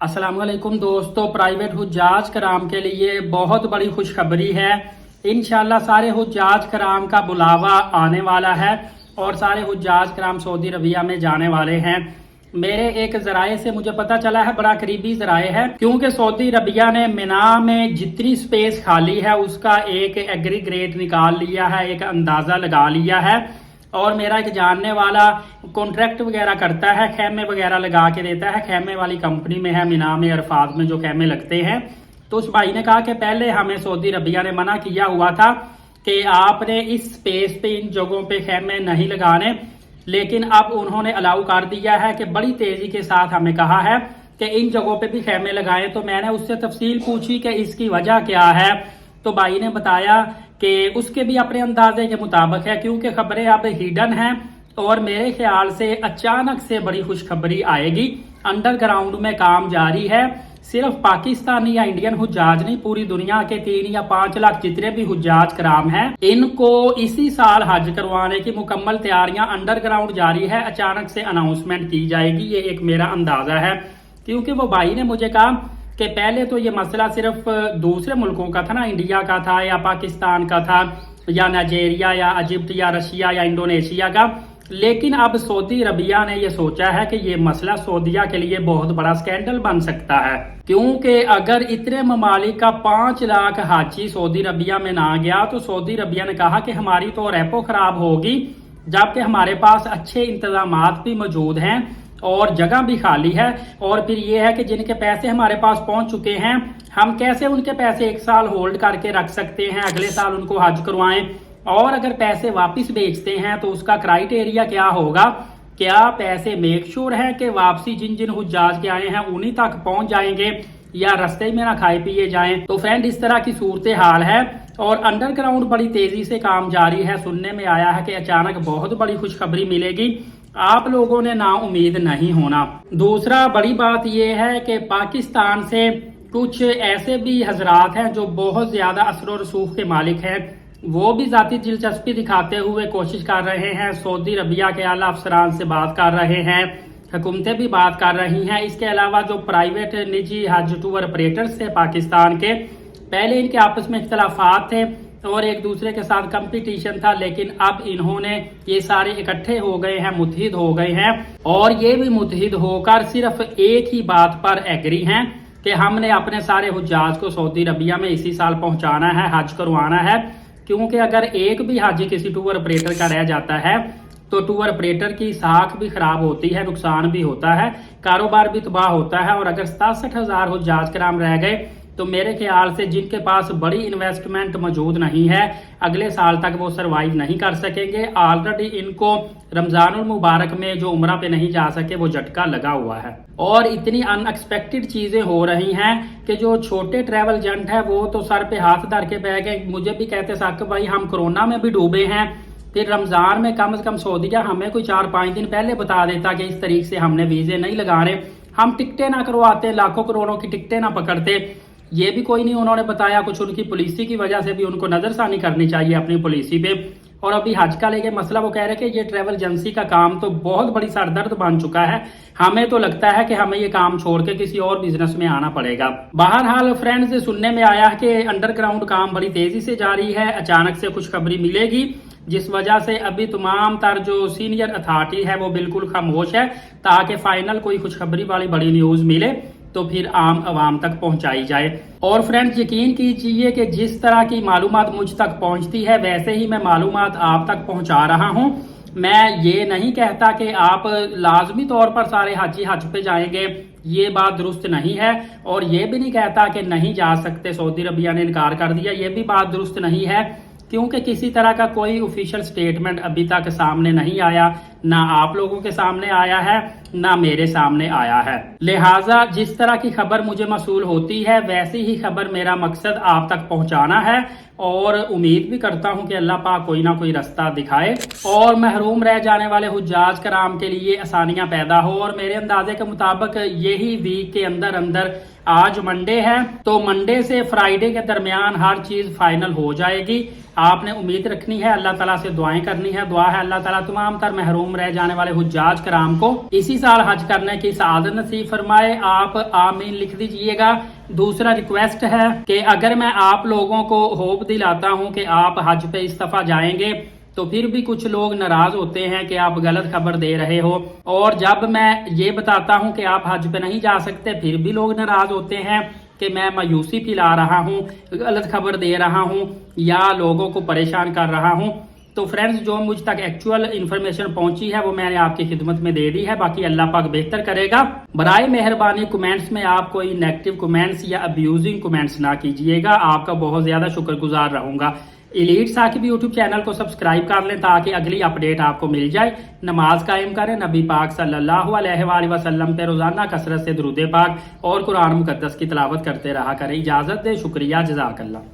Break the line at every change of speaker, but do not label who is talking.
अस्सलाम वालेकुम दोस्तों, प्राइवेट हुज्जाज कराम के लिए बहुत बड़ी खुशखबरी है। इंशाल्लाह सारे हुज्जाज कराम का बुलावा आने वाला है और सारे हुज्जाज कराम सऊदी अरबिया में जाने वाले हैं। मेरे एक जराए से मुझे पता चला है, बड़ा करीबी जराए है, क्योंकि सऊदी अरबिया ने मिना में जितनी स्पेस खाली है उसका एक एग्रीग्रेट निकाल लिया है, एक अंदाजा लगा लिया है। और मेरा एक जानने वाला कॉन्ट्रैक्ट वगैरह करता है, खेमे वगैरह लगा के देता है, खेमे वाली कंपनी में है, मिना में अरफात में जो खेमे लगते हैं। तो उस भाई ने कहा कि पहले हमें सऊदी अरबिया ने मना किया हुआ था कि आपने इस स्पेस पे इन जगहों पे खेमे नहीं लगाने, लेकिन अब उन्होंने अलाउ कर दिया है कि बड़ी तेजी के साथ हमें कहा है कि इन जगहों पे भी खेमे लगाएं। तो मैंने उससे तफसील पूछी कि इसकी वजह क्या है, तो भाई ने बताया कि उसके भी अपने अंदाजे के मुताबिक है, क्योंकि खबरें अब हिडन हैं और मेरे ख्याल से अचानक से बड़ी खुशखबरी आएगी। अंडरग्राउंड में काम जारी है, सिर्फ पाकिस्तानी या इंडियन हुज्जाज नहीं, पूरी दुनिया के 3 या 5 लाख जितने भी हुज्जाज कराम हैं, इनको इसी साल हज करवाने की मुकम्मल तैयारियां अंडरग्राउंड जारी है। अचानक से अनाउंसमेंट की जाएगी, ये एक मेरा अंदाजा है। क्योंकि वो भाई ने मुझे कहा कि पहले तो ये मसला सिर्फ दूसरे मुल्कों का था ना, इंडिया का था या पाकिस्तान का था या नाइजीरिया या इजिप्ट या रशिया या इंडोनेशिया का, लेकिन अब सऊदी अरबिया ने ये सोचा है कि ये मसला सऊदीया के लिए बहुत बड़ा स्कैंडल बन सकता है। क्योंकि अगर इतने ममालिक का 5 लाख हाजी सऊदी अरबिया में ना गया तो सऊदी अरबिया ने कहा कि हमारी तो रेपो खराब होगी, जबकि हमारे पास अच्छे इंतजामात भी मौजूद हैं और जगह भी खाली है। और फिर ये है कि जिनके पैसे हमारे पास पहुंच चुके हैं, हम कैसे उनके पैसे 1 साल होल्ड करके रख सकते हैं, अगले साल उनको हज करवाएं। और अगर पैसे वापस बेचते हैं तो उसका क्राइटेरिया क्या होगा, क्या पैसे मेक श्योर है कि वापसी जिन जिन हुज्जाज के आए हैं उन्हीं तक पहुंच जाएंगे या रास्ते में ना खाए पिए जाएं। तो फ्रेंड, इस तरह की सूरत हाल है और अंडरग्राउंड बड़ी तेजी से काम जारी है। सुनने में आया है कि अचानक बहुत बड़ी खुशखबरी मिलेगी, आप लोगों ने ना उम्मीद नहीं होना। दूसरा बड़ी बात यह है कि पाकिस्तान से कुछ ऐसे भी हजरात हैं जो बहुत ज्यादा असर और रसूख के मालिक हैं, वो भी जाती दिलचस्पी दिखाते हुए कोशिश कर रहे हैं, सऊदी अरबिया के आला अफसरान से बात कर रहे हैं, हुकूमतें भी बात कर रही हैं। इसके अलावा जो प्राइवेट निजी हज टूर ऑपरेटर्स थे पाकिस्तान के, पहले इनके आपस में इख्तलाफात थे और एक दूसरे के साथ कंपटीशन था, लेकिन अब इन्होंने ये सारे इकट्ठे हो गए हैं, मुत्तहिद हो गए हैं और ये भी मुत्तहिद होकर सिर्फ एक ही बात पर एग्री हैं कि हमने अपने सारे हुज्जाज को सऊदी अरबिया में इसी साल पहुंचाना है, हज करवाना है। क्योंकि अगर एक भी हाजी किसी टूर ऑपरेटर का रह जाता है तो टूर ऑपरेटर की साख भी खराब होती है, नुकसान भी होता है, कारोबार भी तबाह होता है। और अगर 67,000 हुज्जाज कराम रह गए तो मेरे ख्याल से जिनके पास बड़ी इन्वेस्टमेंट मौजूद नहीं है, अगले साल तक वो सरवाइव नहीं कर सकेंगे। ऑलरेडी इनको रमजानुल मुबारक में जो उम्रा पे नहीं जा सके वो झटका लगा हुआ है और इतनी अनएक्सपेक्टेड चीजें हो रही हैं कि जो छोटे ट्रैवल एजेंट है वो तो सर पे हाथ धर के बह गए। मुझे भी कहते साकिब भाई, हम कोरोना में भी डूबे हैं, फिर रमजान में कम से कम सऊदीया हमें कोई 4-5 दिन पहले बता देता कि इस तरीके से हमने वीजे नहीं लगा रहे, हम टिकटें ना करवाते, लाखों करोड़ों की टिकटें ना पकड़ते। ये भी कोई नहीं उन्होंने बताया, कुछ उनकी पॉलिसी की वजह से भी उनको नजरसानी करनी चाहिए अपनी पॉलिसी पे। और अभी हज का लेके मसला वो कह रहे कि ये ट्रैवल एजेंसी का काम तो बहुत बड़ी सरदर्द बन चुका है, हमें तो लगता है कि हमें ये काम छोड़ के किसी और बिजनेस में आना पड़ेगा। बहरहाल फ्रेंड्स, सुनने में आया कि अंडरग्राउंड काम बड़ी तेजी से जारी है, अचानक से खुशखबरी मिलेगी, जिस वजह से अभी तमाम तर जो सीनियर अथॉरिटी है वो बिल्कुल खामोश है, ताकि फाइनल कोई खुशखबरी वाली बड़ी न्यूज मिले तो फिर आम आवाम तक पहुंचाई जाए। और फ्रेंड्स, यकीन कीजिए कि जिस तरह की मालूमात मुझ तक पहुंचती है वैसे ही मैं मालूमात आप तक पहुंचा रहा हूं। मैं ये नहीं कहता कि आप लाजमी तौर पर सारे हाजी हज पे जाएंगे, ये बात दुरुस्त नहीं है। और ये भी नहीं कहता कि नहीं जा सकते, सऊदी अरबिया ने इनकार कर दिया, ये भी बात दुरुस्त नहीं है। क्योंकि किसी तरह का कोई ऑफिशियल स्टेटमेंट अभी तक सामने नहीं आया, ना आप लोगों के सामने आया है ना मेरे सामने आया है। लिहाजा जिस तरह की खबर मुझे मसूल होती है वैसी ही खबर मेरा मकसद आप तक पहुंचाना है और उम्मीद भी करता हूं कि अल्लाह पाक कोई ना कोई रास्ता दिखाए और महरूम रह जाने वाले हुज्जाज कराम के लिए आसानियां पैदा हो। और मेरे अंदाजे के मुताबिक यही वीक के अंदर अंदर, आज मंडे है तो मंडे से फ्राइडे के दरमियान हर चीज फाइनल हो जाएगी। आपने उम्मीद रखनी है, अल्लाह ताला से दुआएं करनी है। दुआ है अल्लाह ताला तमाम तर महरूम महरूम रह जाने वाले हुज्जाज कराम को इसी साल हज करने की सआदत नसीब फरमाए। आप आमीन लिख दीजिएगा। दूसरा रिक्वेस्ट है कि अगर मैं आप लोगों को होप दिलाता हूं कि आप हज पे इस दफा जाएंगे तो फिर भी कुछ लोग नाराज होते हैं कि आप गलत खबर दे रहे हो, और जब मैं ये बताता हूं कि आप हज पे नहीं जा सकते फिर भी लोग नाराज होते हैं कि मैं मायूसी फैला रहा हूं, गलत खबर दे रहा हूं या लोगों को परेशान कर रहा हूं। तो फ्रेंड्स, जो मुझ तक एक्चुअल इन्फॉर्मेशन पहुंची है वो मैंने आपकी खिदमत में दे दी है, बाकी अल्लाह पाक बेहतर करेगा। बराए मेहरबानी कमेंट्स में आप कोई नेगेटिव कमेंट्स या अब्यूजिंग कमेंट्स ना कीजिएगा, आपका बहुत ज्यादा शुक्रगुजार रहूंगा। एलीट साकिब यूट्यूब चैनल को सब्सक्राइब कर लें ताकि अगली अपडेट आपको मिल जाए। नमाज कायम करें, नबी पाक सल्लल्लाहु अलैहि वसल्लम पे रोजाना कसरत से दुरूद पाक और कुरान मुकद्दस की तिलावत करते रहा करें। इजाजत दे, शुक्रिया, जज़ाकल्लाह।